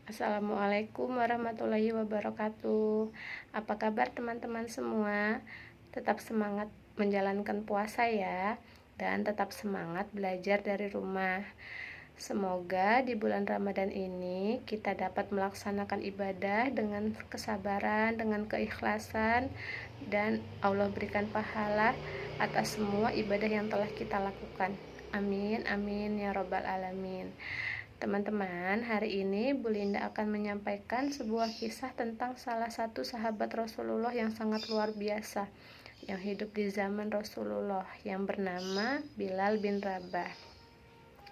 Assalamualaikum warahmatullahi wabarakatuh. Apa kabar teman-teman semua? Tetap semangat menjalankan puasa ya, dan tetap semangat belajar dari rumah. Semoga di bulan Ramadan ini kita dapat melaksanakan ibadah dengan kesabaran, dengan keikhlasan, dan Allah berikan pahala atas semua ibadah yang telah kita lakukan. Amin, amin ya robbal alamin. Teman-teman, hari ini Bu Linda akan menyampaikan sebuah kisah tentang salah satu sahabat Rasulullah yang sangat luar biasa yang hidup di zaman Rasulullah, yang bernama Bilal bin Rabah.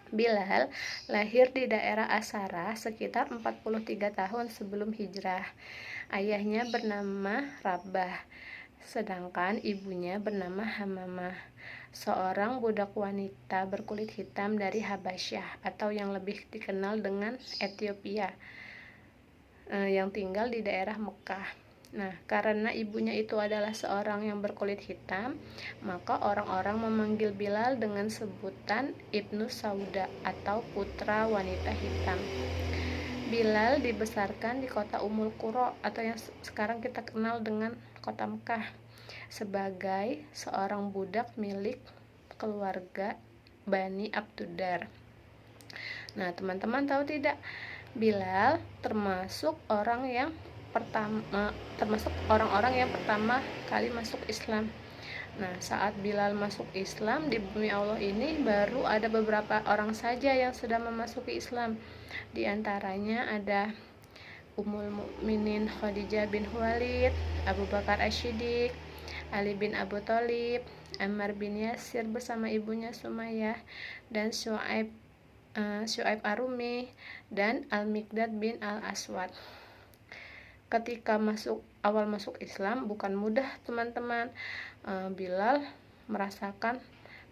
Bilal lahir di daerah Asara sekitar 43 tahun sebelum hijrah. Ayahnya bernama Rabah, sedangkan ibunya bernama Hamamah, seorang budak wanita berkulit hitam dari Habasyah atau yang lebih dikenal dengan Ethiopia, yang tinggal di daerah Mekah. Nah, karena ibunya itu adalah seorang yang berkulit hitam, maka orang-orang memanggil Bilal dengan sebutan Ibnu Sauda atau putra wanita hitam. Bilal dibesarkan di kota Ummul Qura atau yang sekarang kita kenal dengan kota Mekah sebagai seorang budak milik keluarga Bani Abdudar. Nah, teman-teman tahu tidak, Bilal termasuk orang-orang yang pertama kali masuk Islam. Nah, saat Bilal masuk Islam di bumi Allah ini, baru ada beberapa orang saja yang sudah memasuki Islam. Di antaranya ada Ummul Mukminin Khadijah bin Khuwailid, Abu Bakar Asy-Siddiq, Ali bin Abu Thalib, Ammar bin Yasir bersama ibunya Sumayyah, dan Syuaib Ar-Rumi, dan Al-Miqdad bin Al-Aswad. Ketika awal masuk Islam bukan mudah, teman-teman. Bilal merasakan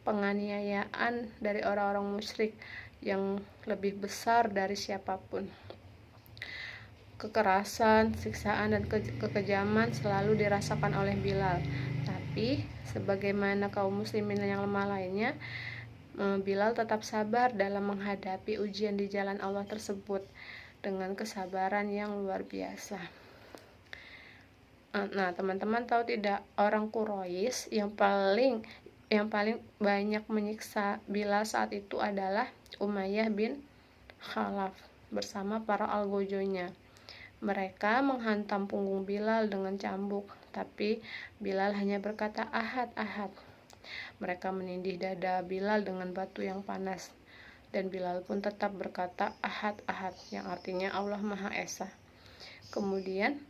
penganiayaan dari orang-orang musyrik yang lebih besar dari siapapun. Kekerasan, siksaan, dan kekejaman selalu dirasakan oleh Bilal. Tapi sebagaimana kaum muslimin yang lemah lainnya, Bilal tetap sabar dalam menghadapi ujian di jalan Allah tersebut dengan kesabaran yang luar biasa. Nah, teman-teman tahu tidak, orang Quraisy yang paling banyak menyiksa Bilal saat itu adalah Umayyah bin Khalaf bersama para algojonya. Mereka menghantam punggung Bilal dengan cambuk, tapi Bilal hanya berkata ahad, ahad. Mereka menindih dada Bilal dengan batu yang panas, dan Bilal pun tetap berkata ahad, ahad, yang artinya Allah Maha Esa. Kemudian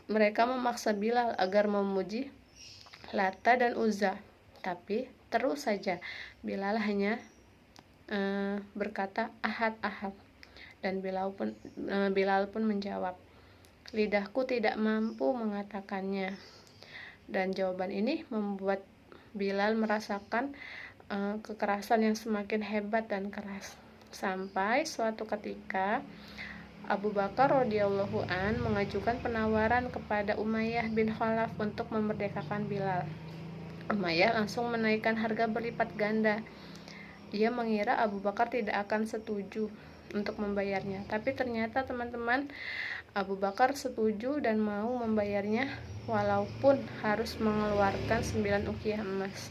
mereka memaksa Bilal agar memuji Lata dan Uzza, tapi terus saja Bilal hanya berkata ahad, ahad. Dan Bilal pun menjawab, lidahku tidak mampu mengatakannya. Dan jawaban ini membuat Bilal merasakan kekerasan yang semakin hebat dan keras. Sampai suatu ketika Abu Bakar radhiyallahu an mengajukan penawaran kepada Umayyah bin Khalaf untuk memerdekakan Bilal. Umayyah langsung menaikkan harga berlipat ganda. Ia mengira Abu Bakar tidak akan setuju untuk membayarnya, tapi ternyata teman-teman, Abu Bakar setuju dan mau membayarnya walaupun harus mengeluarkan 9 ukiah emas.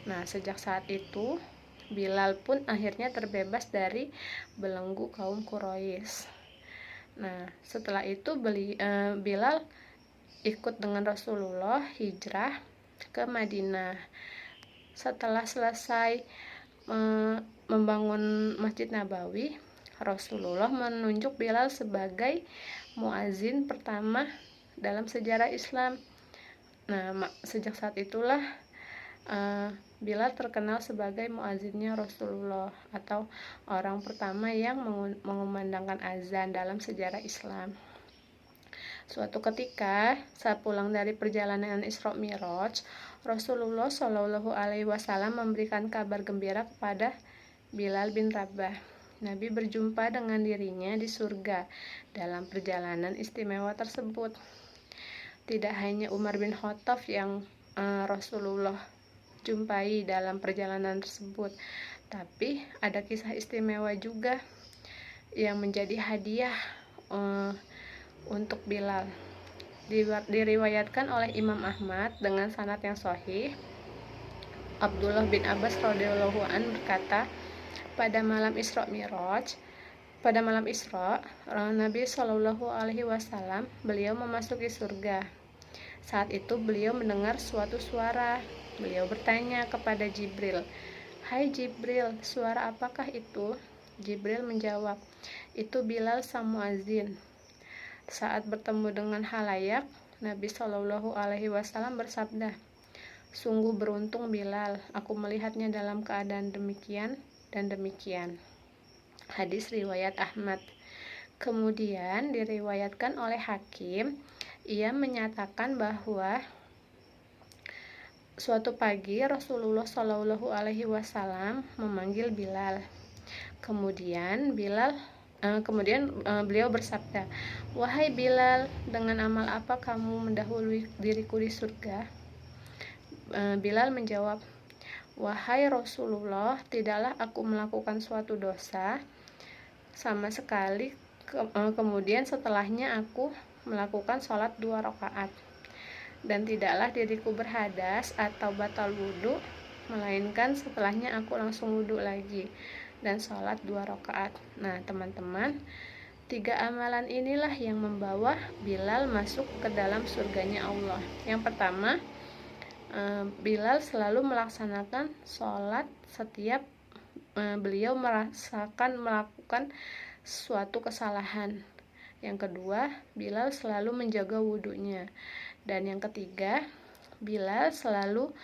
Nah, sejak saat itu Bilal pun akhirnya terbebas dari belenggu kaum Quraisy. Nah, setelah itu Bilal ikut dengan Rasulullah hijrah ke Madinah. Setelah selesai membangun Masjid Nabawi, Rasulullah menunjuk Bilal sebagai muazin pertama dalam sejarah Islam. Nah, sejak saat itulah Bilal terkenal sebagai muazinnya Rasulullah atau orang pertama yang mengumandangkan azan dalam sejarah Islam. Suatu ketika saat pulang dari perjalanan Isra Mi'raj, Rasulullah Shallallahu Alaihi Wasallam memberikan kabar gembira kepada Bilal bin Rabah. Nabi berjumpa dengan dirinya di surga dalam perjalanan istimewa tersebut. Tidak hanya Umar bin Khattab yang Rasulullah jumpai dalam perjalanan tersebut, tapi ada kisah istimewa juga. yang menjadi hadiah untuk Bilal. Diriwayatkan oleh Imam Ahmad dengan sanad yang sahih. Abdullah bin Abbas radhiyallahu an berkata, pada malam Isra Mi'raj, pada malam Isra, Nabi Shallallahu alaihi wasallam beliau memasuki surga. Saat itu beliau mendengar suatu suara. Beliau bertanya kepada Jibril, "Hai Jibril, suara apakah itu?" Jibril menjawab, "Itu Bilal sang muazin." Saat bertemu dengan halayak, Nabi Shallallahu alaihi wasallam bersabda, "Sungguh beruntung Bilal, aku melihatnya dalam keadaan demikian dan demikian." Hadis riwayat Ahmad. Kemudian diriwayatkan oleh Hakim, ia menyatakan bahwa suatu pagi Rasulullah Shallallahu alaihi wasallam memanggil Bilal. Kemudian beliau bersabda, "Wahai Bilal, dengan amal apa kamu mendahului diriku di surga?" Bilal menjawab, "Wahai Rasulullah, tidaklah aku melakukan suatu dosa sama sekali, kemudian setelahnya aku melakukan sholat 2 rakaat, dan tidaklah diriku berhadas atau batal wudhu, melainkan setelahnya aku langsung wudhu lagi dan sholat 2 rakaat. Nah teman-teman, 3 amalan inilah yang membawa Bilal masuk ke dalam surganya Allah. Yang pertama, Bilal selalu melaksanakan sholat setiap beliau melakukan suatu kesalahan. Yang kedua, Bilal selalu menjaga wudhunya. Dan yang ketiga, Bilal selalu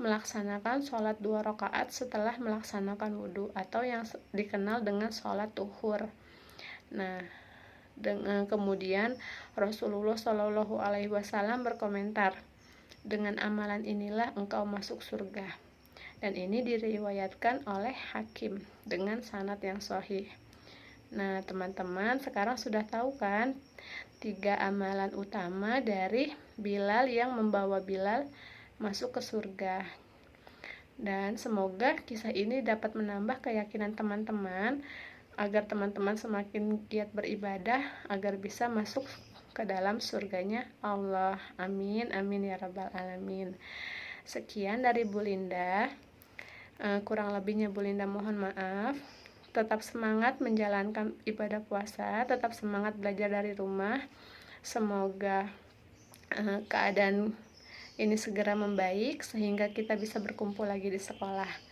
melaksanakan sholat 2 rakaat setelah melaksanakan wudhu, atau yang dikenal dengan sholat tuhur. Nah, kemudian Rasulullah Shallallahu alaihi wasallam berkomentar, "Dengan amalan inilah engkau masuk surga." Dan ini diriwayatkan oleh Hakim dengan sanad yang sahih. Nah teman-teman, sekarang sudah tahu kan 3 amalan utama dari Bilal yang membawa Bilal masuk ke surga. Dan semoga kisah ini dapat menambah keyakinan teman-teman agar teman-teman semakin giat beribadah agar bisa masuk ke dalam surganya Allah. Amin, amin ya rabbal alamin. Sekian dari Bu Linda. Kurang lebihnya Bu Linda mohon maaf. Tetap semangat menjalankan ibadah puasa, tetap semangat belajar dari rumah. Semoga keadaan ini segera membaik sehingga kita bisa berkumpul lagi di sekolah.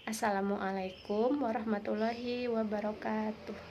Assalamualaikum warahmatullahi wabarakatuh.